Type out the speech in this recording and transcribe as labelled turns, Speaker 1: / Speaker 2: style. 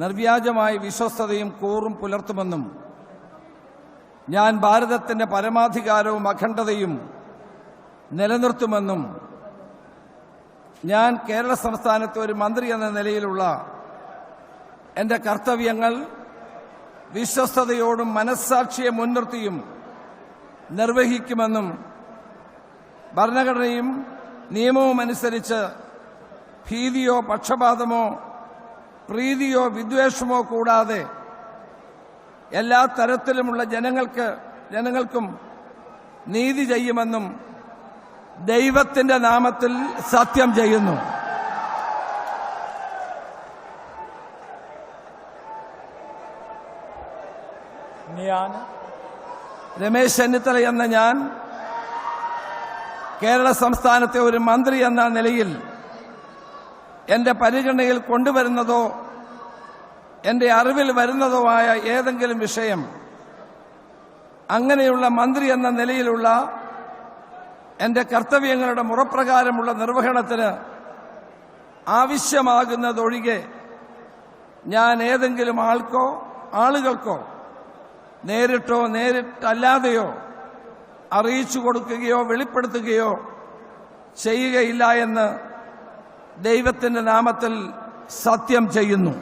Speaker 1: നിർവ്യാജമായ വിശ്വസ്തതയും കൂറും പുലർത്തുമെന്നും ഞാൻ ഭാരതത്തിന്റെ പരമാധികാരവും അഖണ്ഡതയും നിലനിർത്തുമെന്നും ഞാൻ കേരള സംസ്ഥാനത്തെ ഒരു മന്ത്രി എന്ന നിലയിലുള്ള എന്റെ കർത്തവ്യങ്ങൾ വിശ്വസ്തയോടും മനസ്സാക്ഷിയെ മുൻനിർത്തിയും നിർവഹിക്കുമെന്നും ഭരണഘടനയും നിയമവും അനുസരിച്ച് ഭീതിയോ പക്ഷപാതമോ പ്രീതിയോ വിദ്വേഷമോ കൂടാതെ എല്ലാ തരത്തിലുമുള്ള ജനങ്ങൾക്കും നീതി ചെയ്യുമെന്നും ദൈവത്തിന്റെ നാമത്തിൽ സത്യം ചെയ്യുന്നു. രമേശ് ചെന്നിത്തല എന്ന ഞാൻ കേരള സംസ്ഥാനത്തെ ഒരു മന്ത്രി എന്ന നിലയിൽ എന്റെ പരിഗണനയിൽ കൊണ്ടുവരുന്നതോ എന്റെ അറിവിൽ വരുന്നതോ ആയ ഏതെങ്കിലും വിഷയം അങ്ങനെയുള്ള മന്ത്രി എന്ന നിലയിലുള്ള എന്റെ കർത്തവ്യങ്ങളുടെ മുറപ്രകാരമുള്ള നിർവഹണത്തിന് ആവശ്യമാകുന്നതൊഴികെ ഞാൻ ഏതെങ്കിലും ആളുകൾക്കോ നേരിട്ടോ നേരിട്ടല്ലാതെയോ അറിയിച്ചു കൊടുക്കുകയോ വെളിപ്പെടുത്തുകയോ ചെയ്യുകയില്ല എന്ന് ദൈവത്തിന്റെ നാമത്തിൽ സത്യം ചെയ്യുന്നു.